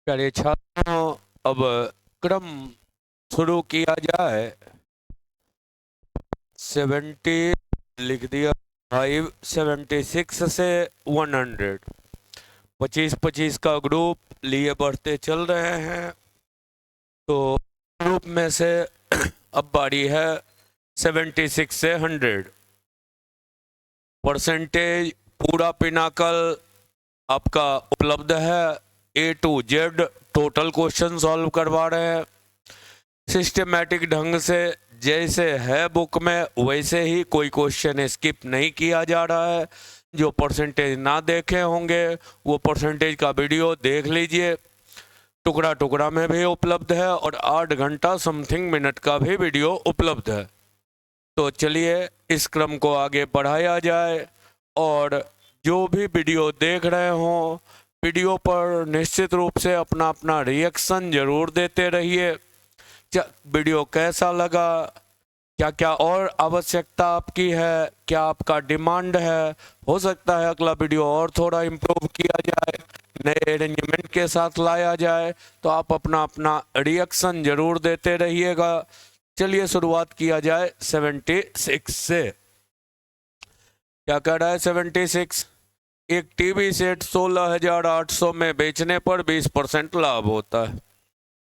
प्यारे छात्रों, अब क्रम शुरू किया जाए। 70 लिख दिया, 5 76 से 100 25-25 का ग्रुप लिए बढ़ते चल रहे हैं। तो ग्रुप में से अब बारी है 76 से 100। परसेंटेज पूरा पिनाकल आपका उपलब्ध है। A to Z total question solve करवा रहे हैं सिस्टमेटिक ढंग से, जैसे है बुक में वैसे ही, कोई क्वेश्चन स्किप नहीं किया जा रहा है। जो परसेंटेज ना देखे होंगे वो परसेंटेज का वीडियो देख लीजिए, टुकड़ा टुकड़ा में भी उपलब्ध है और 8 घंटा समथिंग मिनट का भी वीडियो उपलब्ध है। तो चलिए इस क्रम को आगे बढ़ाया जाए। और जो भी वीडियो देख रहे हों, वीडियो पर निश्चित रूप से अपना अपना रिएक्शन जरूर देते रहिए। वीडियो कैसा लगा, क्या क्या और आवश्यकता आपकी है, क्या आपका डिमांड है, हो सकता है अगला वीडियो और थोड़ा इम्प्रूव किया जाए, नए अरेंजमेंट के साथ लाया जाए। तो आप अपना अपना रिएक्शन जरूर देते रहिएगा। चलिए शुरुआत किया जाए 76 से। क्या कह रहा है 76? एक टीवी सेट 16,800 में बेचने पर 20% लाभ होता है।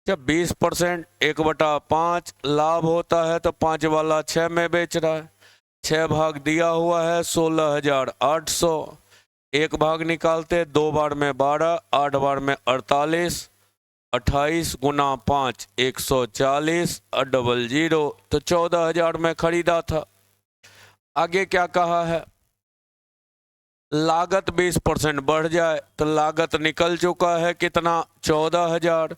जब 20% 1/5 लाभ होता है तो 5 वाला 6 में बेच रहा है। 6 भाग दिया हुआ है 16,800। एक भाग निकालते 2 बार में 12, 8 बार में 48, 28 गुना 5 140 और डबल 0, तो 14,000 में खरीदा था। आगे क्या कहा है? लागत 20% बढ़ जाए तो लागत निकल चुका है कितना? 14,000।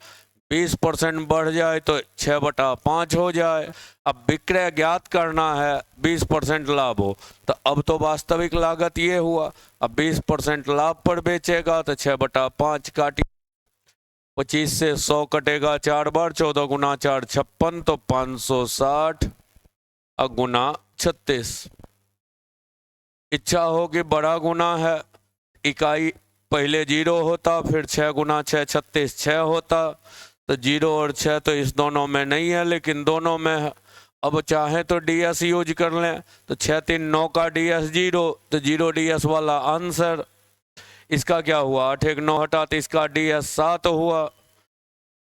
20% बढ़ जाए तो 6/5 हो जाए। अब विक्रय ज्ञात करना है, 20% लाभ हो तो अब तो वास्तविक लागत ये हुआ। अब 20% लाभ पर बेचेगा तो 6/5 काटिए, 25 से 100 कटेगा 4 बार, 14 गुना 4 56, तो 560 गुना 36। इच्छा हो कि बड़ा गुना है, इकाई पहले 0 होता, फिर 6 गुना 6 36 6 होता, तो 0 और 6 तो इस दोनों में नहीं है लेकिन दोनों में है। अब चाहे तो DS यूज कर लें, तो 6 3 9 का DS 0, तो 0 DS वाला आंसर। इसका क्या हुआ? 8 1 9 हटा तो इसका DS 7 हुआ,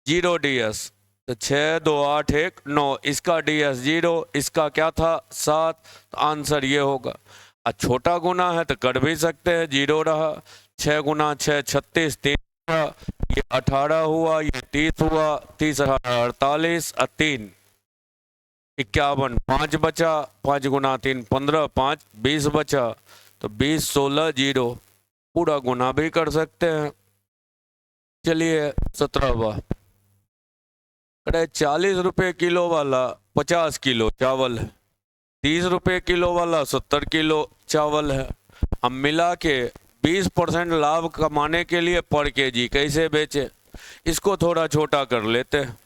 0 DS, तो 6 2 8 1 9, इसका DS 0, इसका क्या था? 7, तो आंसर ये होगा। छोटा गुना है तो कर भी सकते हैं, 0 रहा, 6 गुना 6 36 3 रहा, ये 18 हुआ, ये 30 हुआ, 30 48 और 3 51, 5 बचा, 5 गुना 3 15, 5 20 बचा, तो 20 16 0। पूरा गुना भी कर सकते हैं। चलिए 17वां। 40 रुपये किलो वाला 50 किलो चावल है, 30 रुपये किलो वाला 70 किलो चावल है। अब मिला के 20% लाभ कमाने के लिए पर केजी कैसे बेचे? इसको थोड़ा छोटा कर लेते हैं।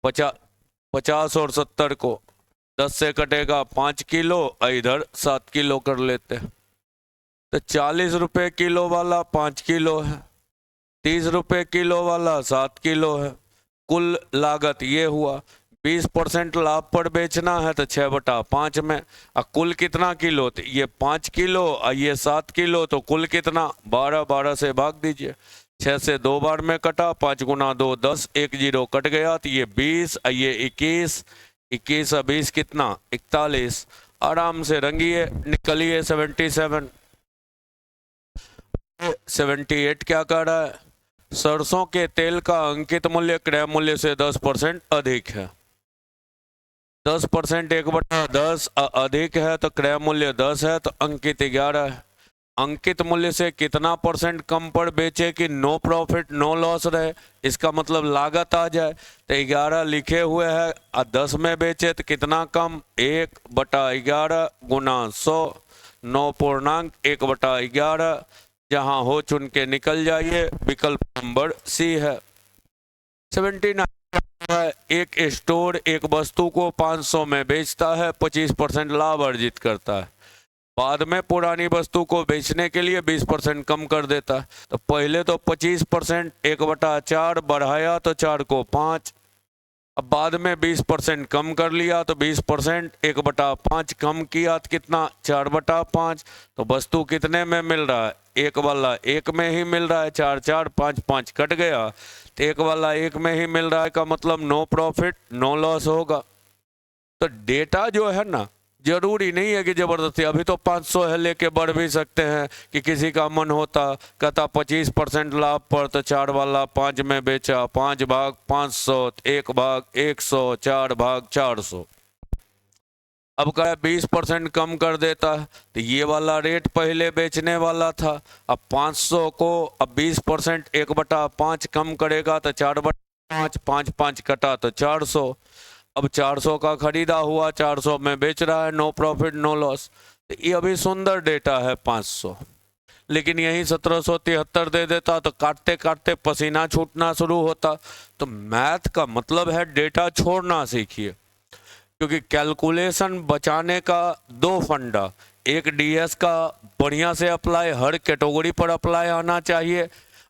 50 और 70 को 10 से कटेगा 5 किलो, इधर 7 किलो कर लेते हैं। तो 40 रुपये किलो वाला 5 किलो है, 30 रुपये किलो वाला 7 किलो है। कुल लागत ये हुआ। 20% लाभ पर बेचना है तो 6/5 में। कुल कितना किलो? तो ये 5 किलो और ये 7 किलो, तो कुल कितना? 12 12 से भाग दीजिए, 6 से 2 बार में कटा, 5 गुना 2 10, 1 0 कट गया, तो ये 20 और ये 21, 21 और 20 कितना? 41। आराम से रंगिए, निकलिए 77। 78 क्या कर रहा है? सरसों के तेल का अंकित मूल्य क्रय मूल्य से 10% अधिक है। 10% 1/10 अधिक है तो क्रय मूल्य 10 है, तो अंकित 11 है। अंकित मूल्य से कितना परसेंट कम पर बेचे कि नो प्रॉफिट नो लॉस रहे? इसका मतलब लागत आ जाए। तो 11 लिखे हुए है और 10 में बेचे तो कितना कम? 1/11 गुना 100, 9.1/11। जहां हो चुन के निकल जाइए, विकल्प नंबर सी है। 79। एक स्टोर एक वस्तु को 500 में बेचता है, 25% लाभ अर्जित करता है। बाद में पुरानी वस्तु को बेचने के लिए 20% कम कर देता है। तो पहले तो 25% 1/4 बढ़ाया तो 4 को 5, अब बाद में 20% कम कर लिया तो 20% 1/5 कम किया तो कितना 4/5। तो वस्तु कितने में मिल रहा है, एक वाला एक में ही मिल रहा है, 4 4 5 5 कट गया तो एक वाला एक में ही मिल रहा है, का मतलब नो प्रॉफिट नो लॉस होगा। तो डेटा जो है ना, जरूरी नहीं है कि जबरदस्ती अभी तो 500 है लेके बढ़ भी सकते हैं कि किसी का मन होता कहता 25% लाभ पर तो 4 वाला 5 में बेचा, 5 भाग 500, 1 भाग 100, 4 भाग 400। अब कह 20% कम कर देता है तो ये वाला रेट पहले बेचने वाला था, अब 500 को अब 20% 1/5 कम करेगा तो 4/5, 5 5 कटा तो 400। अब 400 का खरीदा हुआ 400 में बेच रहा है, नो प्रॉफिट नो लॉस। तो ये अभी सुंदर डेटा है 500, लेकिन यही 1773 दे देता तो काटते काटते पसीना छूटना शुरू होता। तो मैथ का मतलब है डेटा छोड़ना सीखिए, क्योंकि कैलकुलेशन बचाने का 2 फंडा, एक डीएस का बढ़िया से अप्लाई हर कैटेगरी पर अप्लाई आना चाहिए,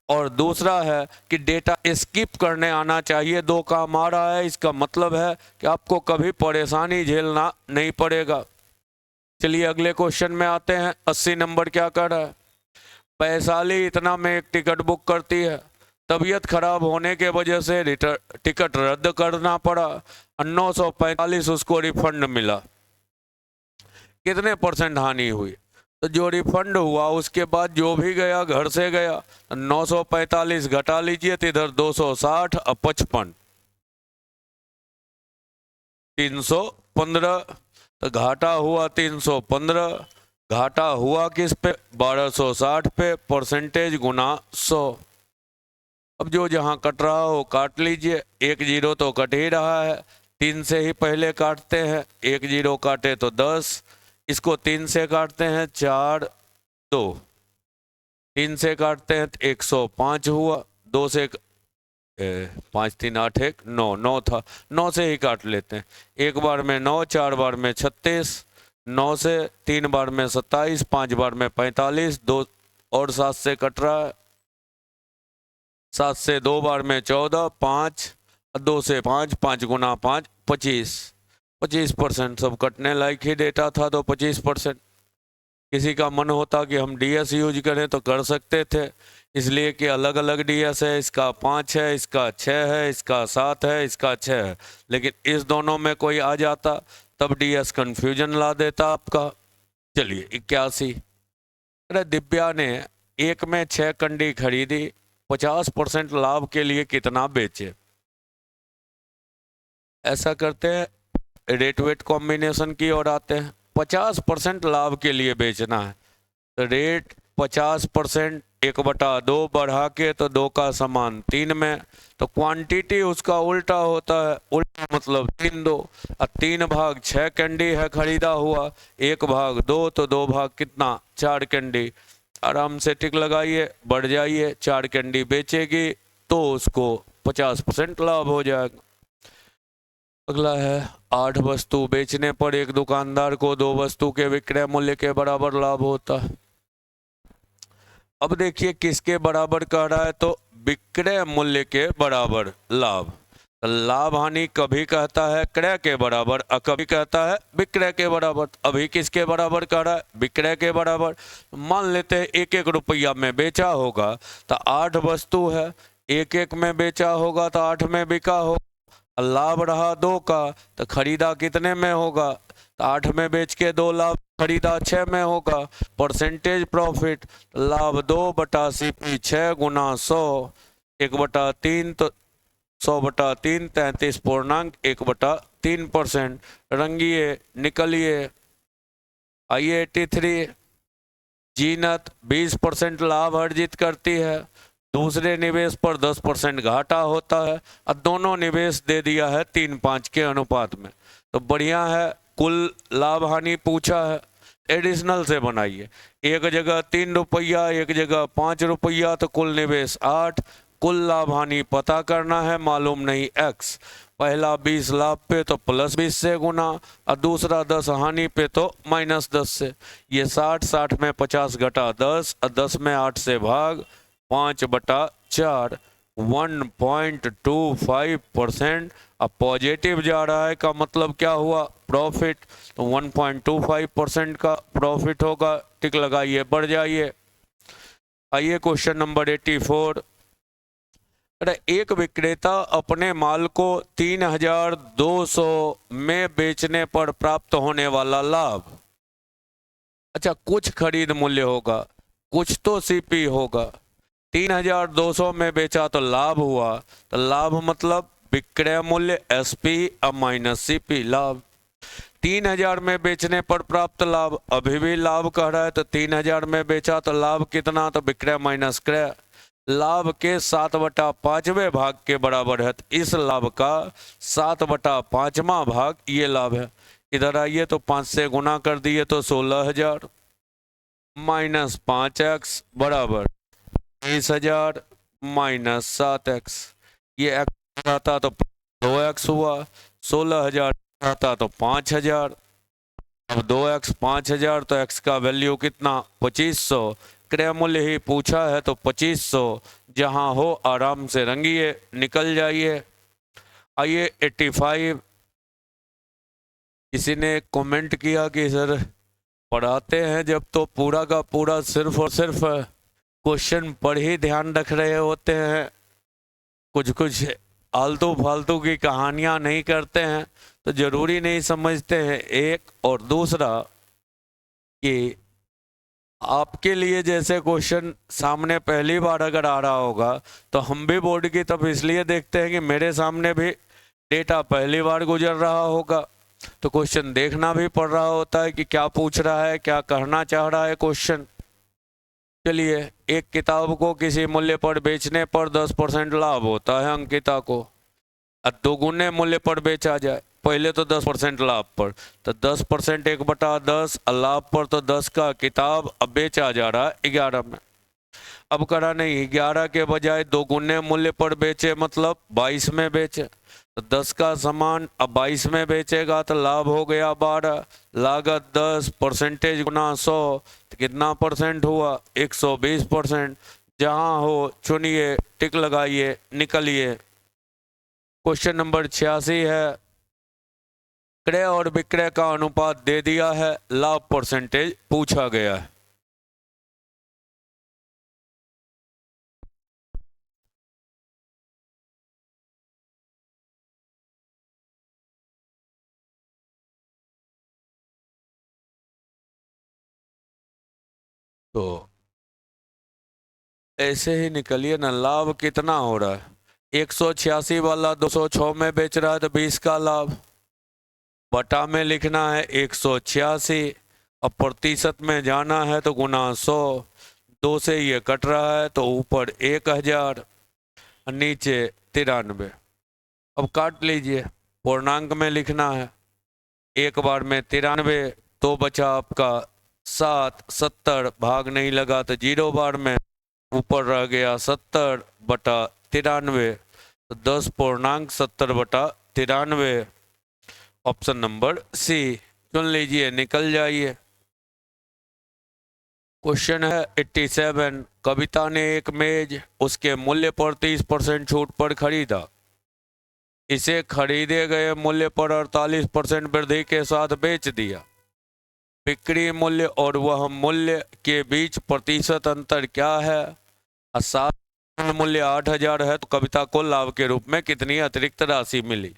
और दूसरा है कि डेटा स्किप करने आना चाहिए। 2 काम आ रहा है, इसका मतलब है कि आपको कभी परेशानी झेलना नहीं पड़ेगा। चलिए अगले क्वेश्चन में आते हैं। 80 नंबर क्या कर रहा है, वैशाली इतना में एक टिकट बुक करती है, तबीयत खराब होने के वजह से टिकट रद्द करना पड़ा, 945 उसको रिफंड मिला, कितने % हानि हुई। तो जो रिफंड हुआ उसके बाद जो भी गया घर से गया, 945 घटा लीजिए तो इधर 260 और 55 315, तो घाटा हुआ 315, घाटा हुआ किस पे 1260 पे, परसेंटेज गुना 100। अब जो जहां कट रहा हो काट लीजिए, 1 0 तो कट ही रहा है, 3 से ही पहले काटते हैं, 1 0 काटे तो 10, इसको 3 से काटते हैं 4 2, 3 से काटते हैं 105 हुआ, 2 से 5 3 8 1 9 9 था, 9 से ही काट लेते हैं, एक बार में 9, 4 बार में 36, 9 से 3 बार में 27, 5 बार में 45, 2 और 7 से कट रहा है, 7 से 2 बार में 14, 5 2 से 5, 5 गुना 5 25% सब कटने लायक ही डेटा था। तो 25%, किसी का मन होता कि हम डीएस यूज करें तो कर सकते थे, इसलिए कि अलग अलग डीएस है, इसका 5 है, इसका 6 है, इसका 7 है, इसका 6 है, लेकिन इस दोनों में कोई आ जाता तब डीएस कंफ्यूजन ला देता आपका। चलिए 81, अरे दिव्या ने एक में 6 कंडी खरीदी, 50% लाभ के लिए कितना बेचे। ऐसा करते हैं, रेट वेट कॉम्बिनेशन की ओर आते हैं। 50% लाभ के लिए बेचना है तो रेट 50% 1/2 बढ़ा के तो 2 का समान 3 में, तो क्वांटिटी उसका उल्टा होता है, उल्टा मतलब 3 2, और 3 भाग 6 कैंडी है खरीदा हुआ, 1 भाग 2 तो 2 भाग कितना 4 कैंडी। आराम से टिक लगाइए, बढ़ जाइए, 4 कैंडी बेचेगी तो उसको 50% लाभ हो जाएगा। अगला है 8 वस्तु बेचने पर एक दुकानदार को 2 वस्तु के विक्रय मूल्य के बराबर लाभ होता है। अब देखिए किसके बराबर कह रहा है, तो विक्रय मूल्य के बराबर लाभ। लाभ हानि कभी कहता है क्रय के बराबर और कभी कहता है विक्रय के बराबर। अभी किसके बराबर कह रहा है, विक्रय के बराबर। मान लेते हैं 1 रुपया में बेचा होगा तो 8 वस्तु है, 1 में बेचा होगा तो 8 में बिका होगा, लाभ रहा 2 का तो खरीदा कितने में होगा, तो 8 में बेच के 2 लाभ, खरीदा 6 में होगा, परसेंटेज प्रॉफिट लाभ 2/CP 6 गुना 100, 1/3 तो 100/3 33.1/3%। रंगिए निकलिए। आइए 83, जीनत 20% लाभ अर्जित करती है, दूसरे निवेश पर 10% घाटा होता है, और दोनों निवेश दे दिया है 3-5 के अनुपात में। तो बढ़िया है, कुल लाभ हानि पूछा है, एडिशनल से बनाइए। एक जगह 3 रुपया, एक जगह 5 रुपया, तो कुल निवेश 8, कुल लाभ हानि पता करना है, मालूम नहीं x। पहला 20 लाभ पे तो +20 से गुना और दूसरा 10 हानि पे तो -10 से। ये 60 में 50 घटा 10 और 10 में 8 से भाग 5/4 1.25%। अब पॉजिटिव जा रहा है का मतलब क्या हुआ, प्रॉफिट। तो 1.25% का प्रॉफिट होगा, टिक लगाइए, बढ़ जाइए। आइए क्वेश्चन नंबर 84। अरे एक विक्रेता अपने माल को 3200 में बेचने पर प्राप्त होने वाला लाभ, अच्छा कुछ खरीद मूल्य होगा, कुछ तो सीपी होगा। 3200 में बेचा तो लाभ हुआ, तो लाभ मतलब विक्रय मूल्य एसपी अब माइनस सीपी लाभ। 3000 में बेचने पर प्राप्त लाभ, अभी भी लाभ कह रहा है तो 3000 में बेचा तो लाभ कितना, तो विक्रय माइनस क्रय। लाभ के 7/5वें भाग के बराबर है, तो इस लाभ का 7/5वां भाग ये लाभ है। इधर आइए तो 5 से गुना कर दिए तो 16000 माइनस 5x बराबर 20000 माइनस 7x। ये x आता तो 2x हुआ, 16000 आता तो 5000। अब 2x 5000 तो x का वैल्यू कितना 2500। क्रय मूल्य ही पूछा है तो 2500 जहां हो आराम से रंगिए, निकल जाइए। आइए 85। किसी ने कमेंट किया कि सर पढ़ाते हैं जब तो पूरा का पूरा सिर्फ और सिर्फ क्वेश्चन पर ही ध्यान रख रहे होते हैं, कुछ कुछ आलतू फालतू की कहानियां नहीं करते हैं, तो जरूरी नहीं समझते हैं। एक और दूसरा कि आपके लिए जैसे क्वेश्चन सामने पहली बार अगर आ रहा होगा तो हम भी बोर्ड की तरफ इसलिए देखते हैं कि मेरे सामने भी डेटा पहली बार गुजर रहा होगा, तो क्वेश्चन देखना भी पड़ रहा होता है कि क्या पूछ रहा है, क्या कहना चाह रहा है क्वेश्चन। चलिए, एक किताब को किसी मूल्य पर बेचने पर 10% लाभ होता है अंकिता को, और दोगुने मूल्य पर बेचा जाए, पहले तो 10% लाभ पर, तो 10% 1/10 लाभ पर तो 10 का किताब अब बेचा जा रहा है 11 में। अब करा नहीं, 11 के बजाय दोगुने मूल्य पर बेचे मतलब 22 में बेचे, तो 10 का सामान अब 22 में बेचेगा तो लाभ हो गया 12। लागत 10 परसेंटेज गुना 100 तो कितना परसेंट हुआ 120%। जहां हो चुनिए, टिक लगाइए, निकलिए। क्वेश्चन नंबर 86 है, क्रय और विक्रय का अनुपात दे दिया है, लाभ परसेंटेज पूछा गया है। तो ऐसे ही निकलिए ना, लाभ कितना हो रहा है, 186 वाला 206 में बेच रहा है तो 20 का लाभ, बटा में लिखना है 186, अब प्रतिशत में जाना है तो गुना 100, 2 से ये कट रहा है तो ऊपर 1000 नीचे 93। अब काट लीजिए, पूर्णांक में लिखना है, एक बार में 93 तो बचा आपका 7, 70 भाग नहीं लगा तो 0 बार में ऊपर रह गया 70/93, तो 10.70/93। ऑप्शन नंबर सी चुन लीजिए, निकल जाइए। क्वेश्चन है 87, कविता ने एक मेज उसके मूल्य पर 30% छूट पर खरीदा, इसे खरीदे गए मूल्य पर 48% वृद्धि के साथ बेच दिया। बिक्री मूल्य और वह मूल्य के बीच प्रतिशत अंतर क्या है। सात मूल्य 8000 है तो कविता को लाभ के रूप में कितनी अतिरिक्त राशि मिली।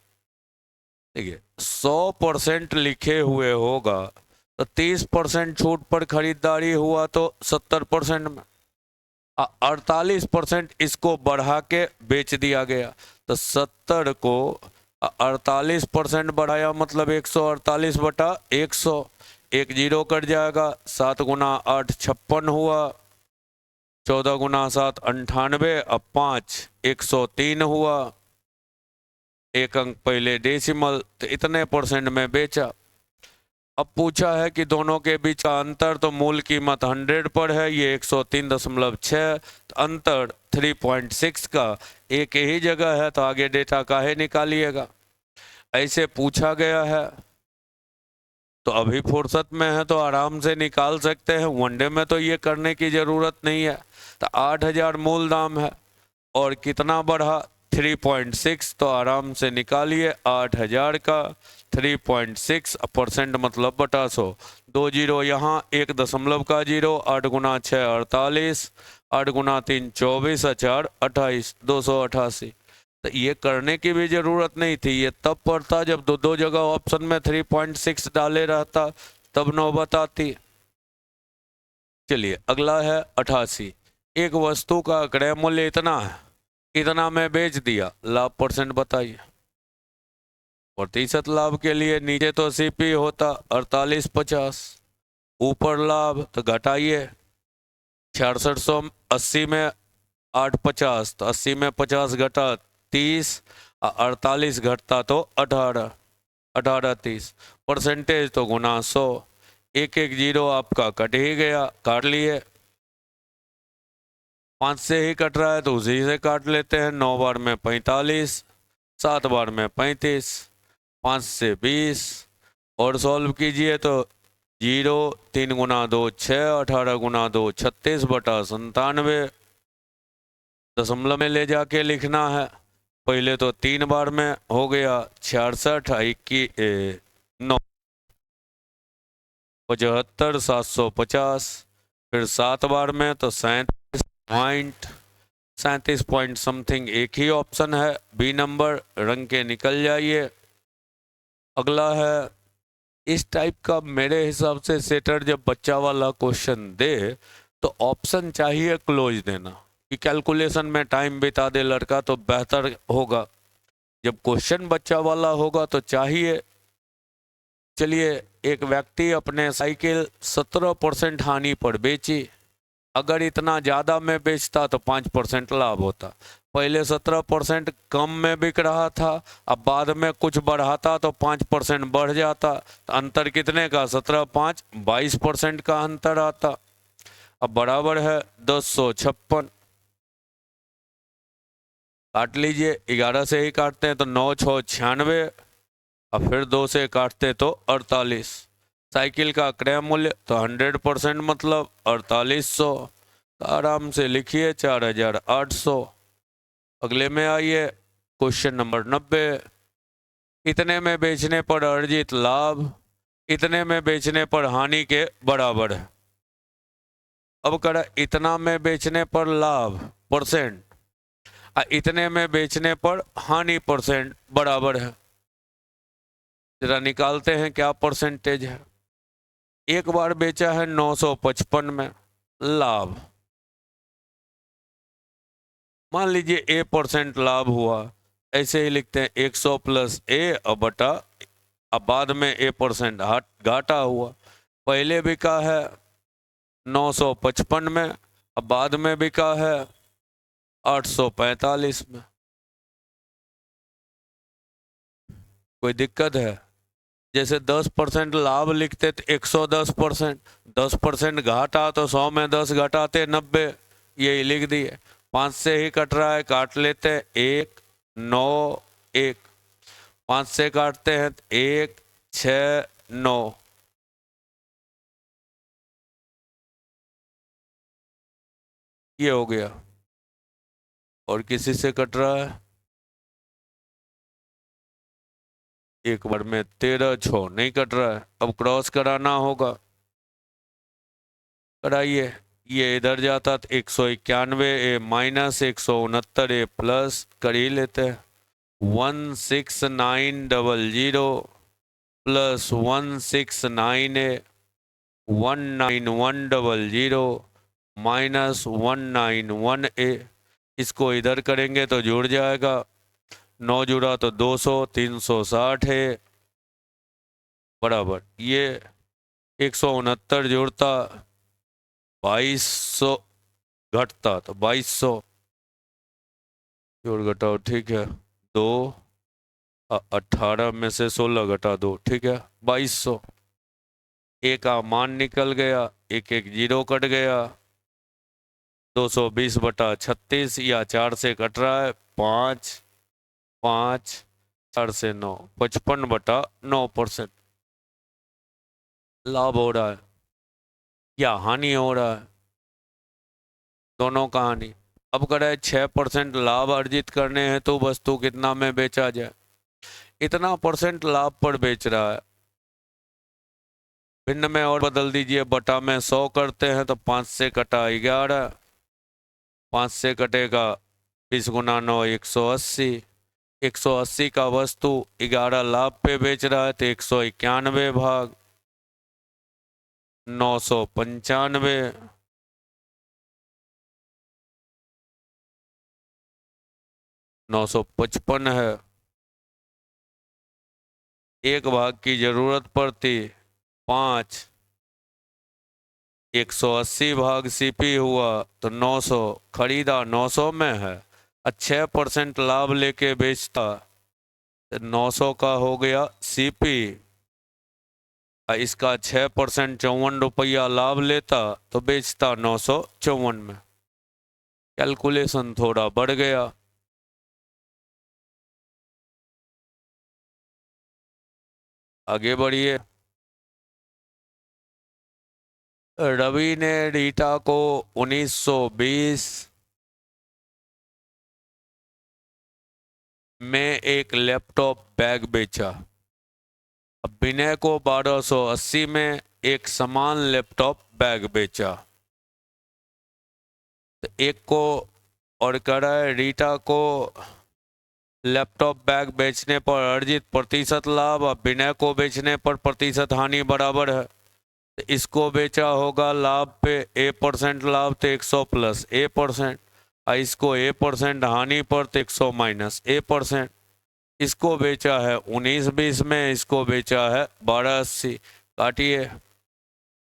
देखिए 100% लिखे हुए होगा तो 30% छूट पर खरीदारी हुआ तो 70% में, 48% इसको बढ़ा के बेच दिया गया, तो 70 को 48% बढ़ाया मतलब 148/100, एक 0 कट जाएगा, 7 गुना 8 56 हुआ, 14 गुना 7 98, अब 5 103 हुआ, एक अंक पहले डेसिमल, तो इतने परसेंट में बेचा। अब पूछा है कि दोनों के बीच का अंतर, तो मूल कीमत 100 पर है, ये 103.6, तो अंतर 3.6 का एक ही जगह है, तो आगे डेटा काहे निकालिएगा। ऐसे पूछा गया है तो अभी फुर्सत में है तो आराम से निकाल सकते हैं, वनडे में तो ये करने की ज़रूरत नहीं है। तो 8,000 मूल दाम है और कितना बढ़ा 3.6, तो आराम से निकालिए 8,000 का 3.6% मतलब बटा 100, 2 जीरो यहाँ, 1 दशमलव का जीरो, 8 गुना 6 48, 8 गुना 3 24, 4 28, 288। तो ये करने की भी जरूरत नहीं थी, ये तब पड़ता जब दो दो जगह ऑप्शन में 3.6 डाले रहता, तब नौबत आती। चलिए अगला है 88। एक वस्तु का क्रय मूल्य इतना है, इतना में बेच दिया, लाभ परसेंट बताइए। प्रतिशत लाभ के लिए नीचे तो सीपी होता 4850, ऊपर लाभ तो घटाइए 6680 में 850, तो 80 में 50 घटा 30, 48 घटता तो 18, 18 30, परसेंटेज तो गुना 100, एक एक जीरो आपका कट ही गया, काट लिए। 5 से ही कट रहा है तो उसी से काट लेते हैं, 9 बार में 45, 7 बार में 35, 5 से 20, और सॉल्व कीजिए तो 0, 3 गुना 2 6, 18 गुना 2 36 बटा 97, दशमलव में ले जाके लिखना है। पहले तो 3 बार में हो गया 66, 9 75, 750, फिर 7 बार में तो 37 पॉइंट समथिंग, एक ही ऑप्शन है बी नंबर, रंग के निकल जाइए। अगला है इस टाइप का, मेरे हिसाब से सेटर जब बच्चा वाला क्वेश्चन दे तो ऑप्शन चाहिए क्लोज देना, कि कैलकुलेशन में टाइम बिता दे लड़का तो बेहतर होगा। जब क्वेश्चन बच्चा वाला होगा तो चाहिए। चलिए, एक व्यक्ति अपने साइकिल 17% हानि पर बेची, अगर इतना ज़्यादा में बेचता तो 5% लाभ होता। पहले 17% कम में बिक रहा था, अब बाद में कुछ बढ़ाता तो 5% बढ़ जाता, तो अंतर कितने का, 17 5 22% का अंतर आता। अब बराबर है 1056, काट लीजिए, 11 से ही काटते हैं तो 9 6 96, अब फिर 2 से काटते तो 48। साइकिल का क्रय मूल्य तो 100% मतलब 4800, तो आराम से लिखिए 4800। अगले में आइए, क्वेश्चन नंबर 90। इतने में बेचने पर अर्जित लाभ इतने में बेचने पर हानि के बराबर है। अब करा, इतना में बेचने पर लाभ परसेंट, इतने में बेचने पर हानि परसेंट बराबर है। जरा निकालते हैं क्या परसेंटेज है। एक बार बेचा है 955 में, लाभ मान लीजिए A% लाभ हुआ, ऐसे ही लिखते हैं 100 प्लस A और बटा, अब बाद में A% घाटा हुआ। पहले बिका है 955 में, अब बाद में बिका है 845 में। कोई दिक्कत है? जैसे 10% लाभ लिखते तो 110%, 10% घाटा तो 100 में 10 घटाते 90, यही लिख दिए। 5 से ही कट रहा है, काट लेते हैं 1 9 1, 5 से काटते हैं 1 6 9, ये हो गया। और किसी से कट रहा है, एक बार में 13 6 नहीं कट रहा है, अब क्रॉस कराना होगा, कराइए। ये इधर जाता तो 191 A माइनस 169 A प्लस कर ही लेते हैं। 16900 प्लस 169A 19100 माइनस 191A, इसको इधर करेंगे तो जुड़ जाएगा, 9 जुड़ा तो 200, 360 है बराबर, ये 169 जुड़ता 2200, घटता तो 2200, जोड़ घटाओ ठीक है, 2 18 में से 16 घटा दो ठीक है 2200। ए का मान निकल गया, एक एक जीरो कट गया, 220/36 या 4 से कट रहा है 5, 5, 4 से 9, 55/9% लाभ हो रहा है या हानि हो रहा है, दोनों का हानि। अब करें 6% लाभ अर्जित करने हैं तो वस्तु कितना में बेचा जाए, इतना परसेंट लाभ पर बेच रहा है। भिन्न में और बदल दीजिए, बटा में 100 करते हैं तो 5 से कटा 11, 5 से कटेगा 20 गुना 9 180, 180 का वस्तु 11 लाभ पे बेच रहा है तो 191 भाग 995, 955 है। एक भाग की जरूरत पड़ती 5, 180 भाग सीपी हुआ तो 900, खरीदा 900 में है, 6% लाभ लेके बेचता तो 900 का हो गया सीपी, इसका 6% 54 रुपया लाभ लेता तो बेचता 954 में। कैलकुलेशन थोड़ा बढ़ गया। आगे बढ़िए। रवि ने रीटा को 1920 में एक लैपटॉप बैग बेचा। अब विनय को 1280 में एक समान लैपटॉप बैग बेचा। तो एक को और करा है रीटा को लैपटॉप बैग बेचने पर अर्जित प्रतिशत लाभ और विनय को बेचने पर प्रतिशत हानि बराबर है। तो इसको बेचा होगा लाभ पे A% लाभ तो 100 प्लस A%, और इसको A% हानि पर तो 100 माइनस A%। इसको बेचा है 1920 में, इसको बेचा है 1280। काटिए,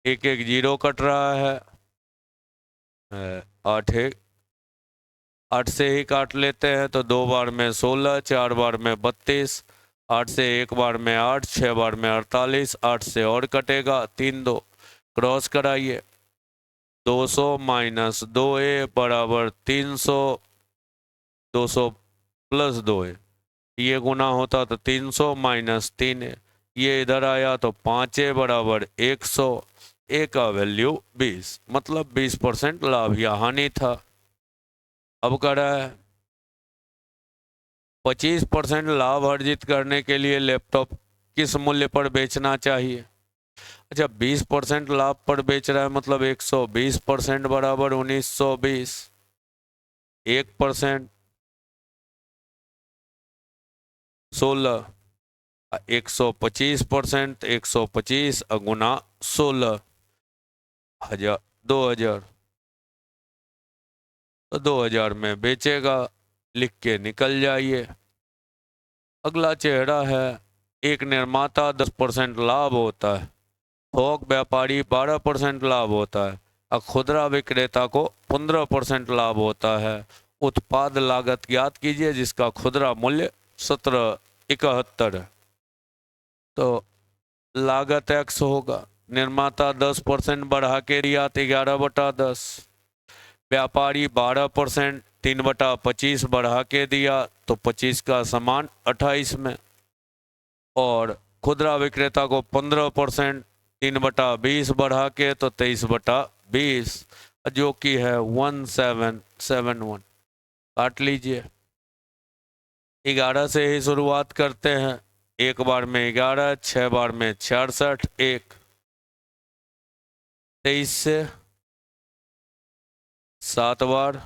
एक एक जीरो कट रहा है, 8 से ही काट लेते हैं तो 2 बार में 16, 4 बार में 32, 8 से एक बार में 8, 6 बार में 48, 8 से और कटेगा 3 2, क्रॉस कराइए, 200 माइनस 2A बराबर 300, 200 प्लस 2A, ये गुना होता तो 300 माइनस 3A, ये इधर आया तो 5A बराबर 100, A का वैल्यू 20, मतलब 20% लाभ या हानि था। अब कर रहा है 25% लाभ अर्जित करने के लिए लैपटॉप किस मूल्य पर बेचना चाहिए। अच्छा, 20% लाभ पर बेच रहा है मतलब 120% बराबर 1920, 1% 16, 125%, 125 गुना 16, 2000, तो 2000 में बेचेगा, लिख के निकल जाइए। अगला चेहरा है, एक निर्माता 10% लाभ होता है, थोक व्यापारी 12% लाभ होता है और खुदरा विक्रेता को 15% लाभ होता है। उत्पाद लागत ज्ञात कीजिए जिसका खुदरा मूल्य 1771 है। तो लागत x होगा, निर्माता 10% बढ़ा के दिया तो 11/10, व्यापारी 12% 3/25 बढ़ा के दिया तो 25 का समान 28 में, और खुदरा विक्रेता को 15% 3/20 बढ़ा के तो 23/20, जो कि है 1771। काट लीजिए। 11 से ही शुरुआत करते हैं, एक बार में 11, 6 बार में 66, 1, 23 से 7 बार,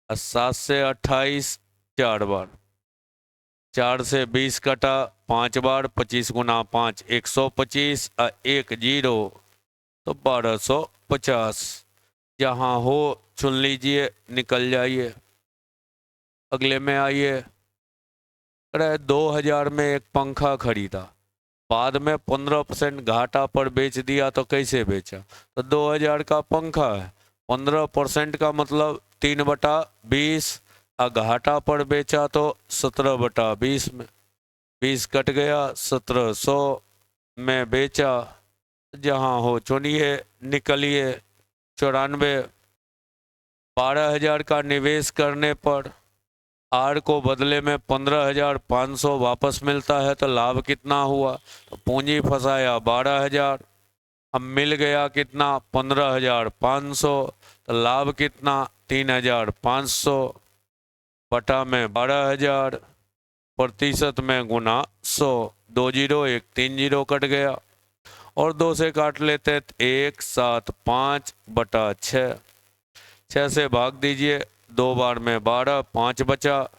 7 से 28 4 बार, 4 से 20 कटा 5 बार, 25 गुना 5 125, 1 0 तो 1250। जहाँ हो चुन लीजिए, निकल जाइए। अगले में आइए। अरे 2000 में एक पंखा खरीदा, बाद में 15% घाटा पर बेच दिया तो कैसे बेचा। तो 2000 का पंखा है, 15% का मतलब 3/20, घाटा पर बेचा तो 17/20 में, 20 कट गया 1700, में बेचा, जहाँ हो चुनिए, निकलिए। 94, 12,000 का निवेश करने पर आर को बदले में 15,500 वापस मिलता है तो लाभ कितना हुआ? तो पूंजी फंसाया 12,000, अब मिल गया कितना? 15,500, तो लाभ कितना? 3,500 बटा में 12,000 प्रतिशत में गुना 100। 2 जीरो 1 3 जीरो कट गया और 2 से काट लेते 1 7 5 बटा 6। 6 से भाग दीजिए, 2 बार में 12, 5 बचा,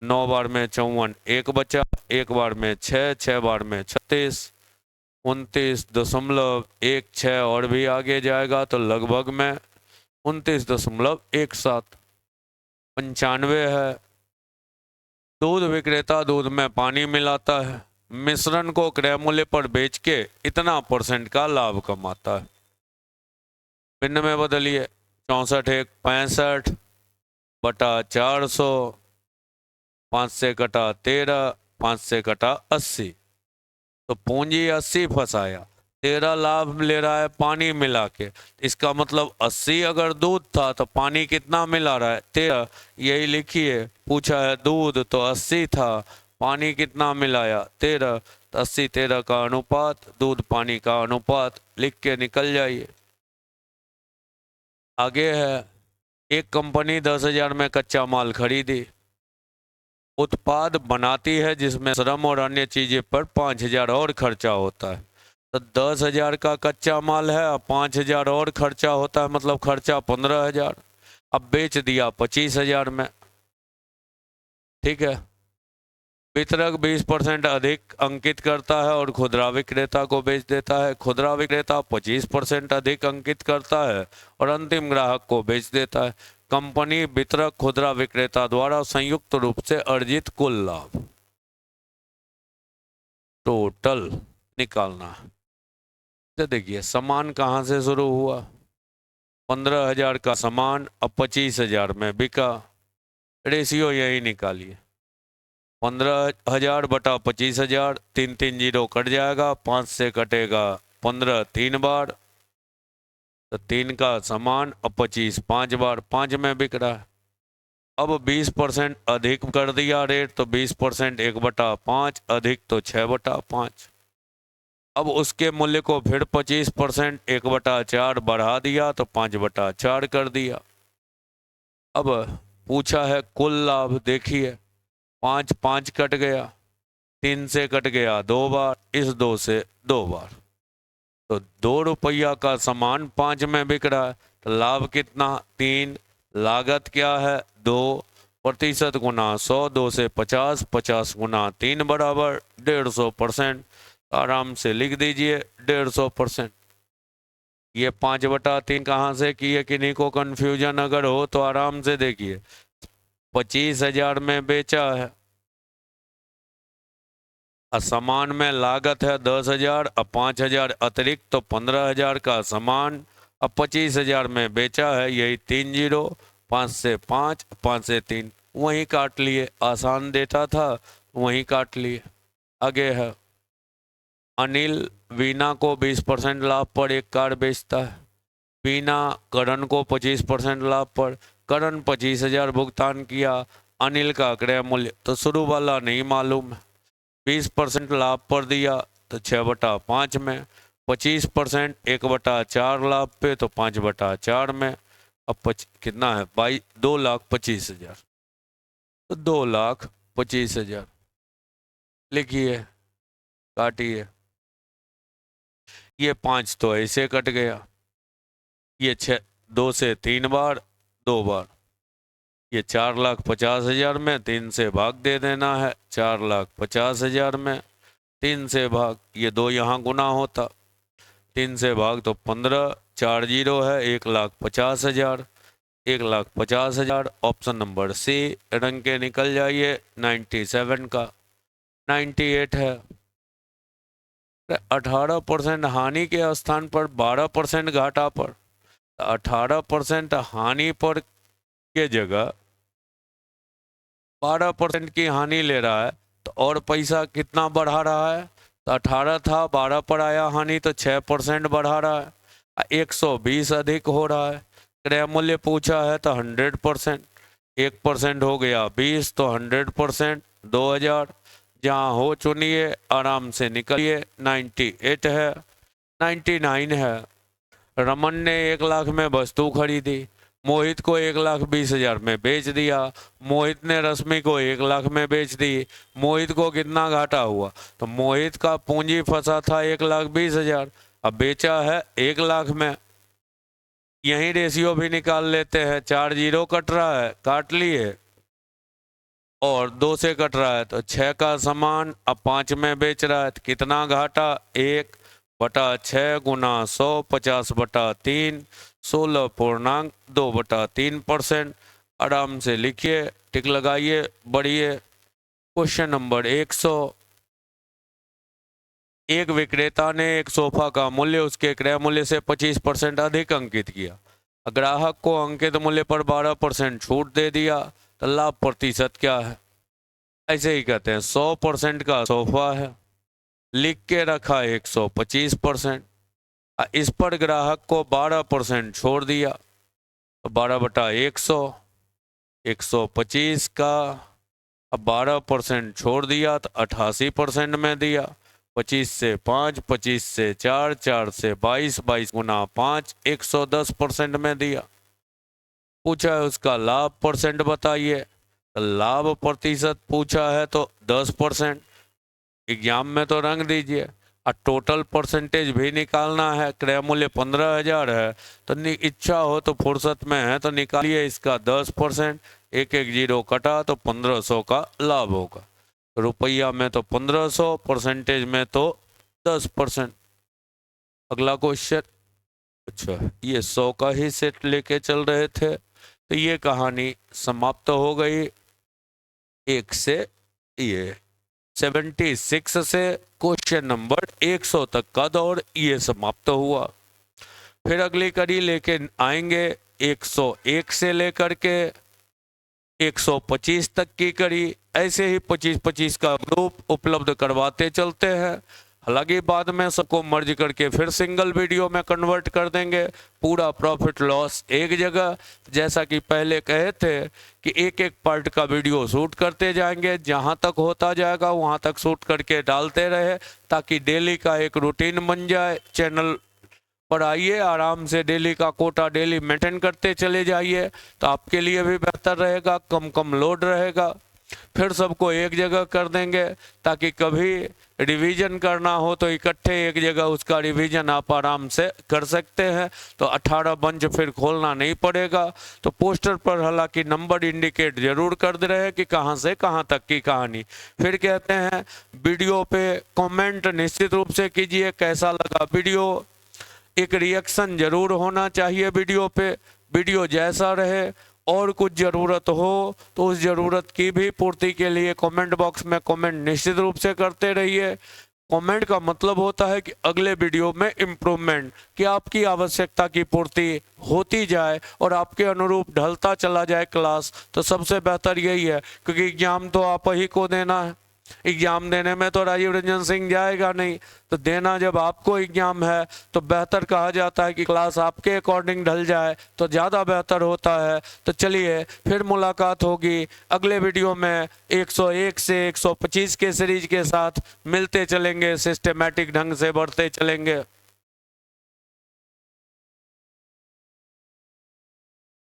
9 बार में 54, 1 बचा, 1 बार में 6, 6 बार में 36, 29.16 और भी आगे जाएगा तो लगभग में 29.17। 95 है। दूध विक्रेता दूध में पानी मिलाता है, मिश्रण को क्रय मूल्य पर बेच के इतना % का लाभ कमाता है। भिन्न में बदलिए, 64 1 65 बटा 400, 5 से कटा 13, 5 से कटा 80, तो पूंजी 80 फंसाया, 13 लाभ ले रहा है पानी मिला के। इसका मतलब 80 अगर दूध था तो पानी कितना मिला रहा है? 13। यही लिखिए, पूछा है दूध तो 80 था, पानी कितना मिलाया? 13। तो 80 13 का अनुपात, दूध पानी का अनुपात लिख के निकल जाइए। आगे है, एक कंपनी 10,000 में कच्चा माल खरीदी, उत्पाद बनाती है जिसमें श्रम और अन्य चीजें पर 5,000 और खर्चा होता है। तो 10,000 का कच्चा माल है, अब 5,000 और खर्चा होता है, मतलब खर्चा 15,000। अब बेच दिया 25,000 में। ठीक है, वितरक 20% अधिक अंकित करता है और खुदरा विक्रेता को बेच देता है। खुदरा विक्रेता 25% अधिक अंकित करता है और अंतिम ग्राहक को बेच देता है। कंपनी वितरक खुदरा विक्रेता द्वारा संयुक्त रूप से अर्जित कुल लाभ टोटल निकालना है। तो देखिए, सामान कहाँ से शुरू हुआ? 15,000 का सामान अब 25,000 में बिका, रेशियो यही निकालिए। 15,000 बटा 25,000, 3 3 जीरो कट जाएगा, 5 से कटेगा 15 3 बार, तो 3 का सामान अब 25 5 बार, 5 में बिक रहा है। अब 20% अधिक कर दिया रेट, तो 20% 1/5 अधिक तो 6/5। अब उसके मूल्य को फिर 25% 1/4 बढ़ा दिया तो 5/4 कर दिया। अब पूछा है कुल लाभ, देखिए 5 5 कट गया, 3 से कट गया 2 बार, इस 2 से 2 बार, तो 2 रुपया का सामान 5 में बिक रहा है, तो लाभ कितना? 3। लागत क्या है? 2 प्रतिशत गुना 100, 2 से 50, 50 गुना 3 बराबर 150%। आराम से लिख दीजिए 150%। ये 5/3 कहाँ से किए? किन्हीं को कंफ्यूजन अगर हो तो आराम से देखिए, 25,000 में बेचा है, सामान में लागत है 10,000, अब 5,000 अतिरिक्त तो 15,000 का सामान अब 25,000 में बेचा है, यही 3 जीरो, 5 से 5, 5 से 3, वहीं काट लिए, आसान डेटा था वहीं काट लिए। आगे है, अनिल वीना को 20% लाभ पर एक कार बेचता है। वीना करण को 25% लाभ पर, करण 25,000 भुगतान किया, अनिल का क्रय मूल्य तो शुरू वाला नहीं मालूम है, 20% लाभ पर दिया तो 6/5 में, 25% 1/4 लाभ पे तो 5/4 में। अब कितना है? 2,25,000, तो 2,25,000 लिखिए, काटिए। ये 5 तो ऐसे कट गया, ये 2 से 3 बार, 2 बार, ये 4,50,000 में 3 से भाग दे देना है, 4,50,000 में 3 से भाग, ये 2 यहाँ गुना होता, 3 से भाग तो 15, 4 जीरो है, 1,50,000, 1,50,000। ऑप्शन नंबर सी, रंग के निकल जाइए। 97 का 98 है। 18% हानि के स्थान पर 12% घाटा पर, 18% हानि पर के जगह 12% की हानि ले रहा है, तो और पैसा कितना बढ़ा रहा है? तो 18 था, 12 पर आया हानि, तो 6% बढ़ा रहा है। 120 अधिक हो रहा है। क्रय मूल्य पूछा है तो 100%, 1% हो गया 20, तो 100% 2000। जहाँ हो चुनिए, आराम से निकलिए। 98 है, 99 है। रमन ने 1 लाख में वस्तु खरीदी, मोहित को 1,20,000 में बेच दिया। मोहित ने रश्मि को 1 लाख में बेच दी। मोहित को कितना घाटा हुआ? तो मोहित का पूंजी फंसा था 1,20,000, अब बेचा है 1 लाख में। यही रेशियो भी निकाल लेते हैं। 4 जीरो कट रहा है, काट लिए, और 2 से कट रहा है तो 6 का समान। अब 5 में बेच रहा है तो कितना घाटा? 1/6 गुना 100, 50/3, 16.2/3%। आराम से लिखिए, टिक लगाइए, बढ़िए। Question number 100। एक विक्रेता ने एक सोफा का मूल्य उसके क्रय मूल्य से 25% अधिक अंकित किया। ग्राहक को अंकित मूल्य पर 12% छूट दे दिया, तो लाभ प्रतिशत क्या है? ऐसे ही कहते हैं। 100% का सोफा है, लिख के रखा 125%, इस पर ग्राहक को 12% छोड़ दिया, तो 12/100, 125 का अब 12% छोड़ दिया तो 88% में दिया। 25 से 5, 25 से 4, 4 से 22, 22 गुना 5, 110% में दिया। पूछा है उसका लाभ परसेंट बताइए, तो लाभ प्रतिशत पूछा है तो 10%। एग्जाम में तो रंग दीजिए, और टोटल परसेंटेज भी निकालना है। क्रय मूल्य 15,000 है, तो इच्छा हो तो फुर्सत में है तो निकालिए इसका 10%। 1 जीरो कटा तो 1500 का लाभ होगा। रुपया में तो 1500, परसेंटेज में तो 10%। अगला क्वेश्चन। अच्छा, ये 100 का ही सेट लेके चल रहे थे, तो ये कहानी समाप्त हो गई। 1 से ये 76 से क्वेश्चन नंबर 100 तक का दौर ये समाप्त हुआ। फिर अगली कड़ी लेके आएंगे 101 से लेकर के 125 तक की कड़ी। ऐसे ही 25-25 का ग्रुप उपलब्ध करवाते चलते हैं। हालांकि बाद में सबको मर्ज करके फिर सिंगल वीडियो में कन्वर्ट कर देंगे, पूरा प्रॉफिट लॉस एक जगह। जैसा कि पहले कहे थे कि एक एक पार्ट का वीडियो शूट करते जाएंगे, जहां तक होता जाएगा वहां तक शूट करके डालते रहे, ताकि डेली का एक रूटीन बन जाए। चैनल पर आइए, आराम से डेली का कोटा डेली मेंटेन करते चले जाइए, तो आपके लिए भी बेहतर रहेगा, कम कम लोड रहेगा। फिर सबको एक जगह कर देंगे, ताकि कभी रिवीजन करना हो तो इकट्ठे एक जगह उसका रिवीजन आप आराम से कर सकते हैं। तो 18 बंच फिर खोलना नहीं पड़ेगा। तो पोस्टर पर हालांकि नंबर इंडिकेट जरूर कर दे रहे हैं कि कहां से कहां तक की कहानी। फिर कहते हैं वीडियो पे कमेंट निश्चित रूप से कीजिए, कैसा लगा वीडियो। एक रिएक्शन जरूर होना चाहिए वीडियो पे। वीडियो जैसा रहे, और कुछ ज़रूरत हो तो उस ज़रूरत की भी पूर्ति के लिए कमेंट बॉक्स में कमेंट निश्चित रूप से करते रहिए। कमेंट का मतलब होता है कि अगले वीडियो में इम्प्रूवमेंट, कि आपकी आवश्यकता की पूर्ति होती जाए और आपके अनुरूप ढलता चला जाए क्लास। तो सबसे बेहतर यही है, क्योंकि एग्जाम तो आप ही को देना है। एग्जाम देने में तो राजीव रंजन सिंह जाएगा नहीं, तो देना जब आपको एग्जाम है तो बेहतर कहा जाता है कि क्लास आपके अकॉर्डिंग ढल जाए तो ज़्यादा बेहतर होता है। तो चलिए फिर मुलाकात होगी अगले वीडियो में 101 से 125 के सीरीज के साथ। मिलते चलेंगे, सिस्टेमैटिक ढंग से बढ़ते चलेंगे।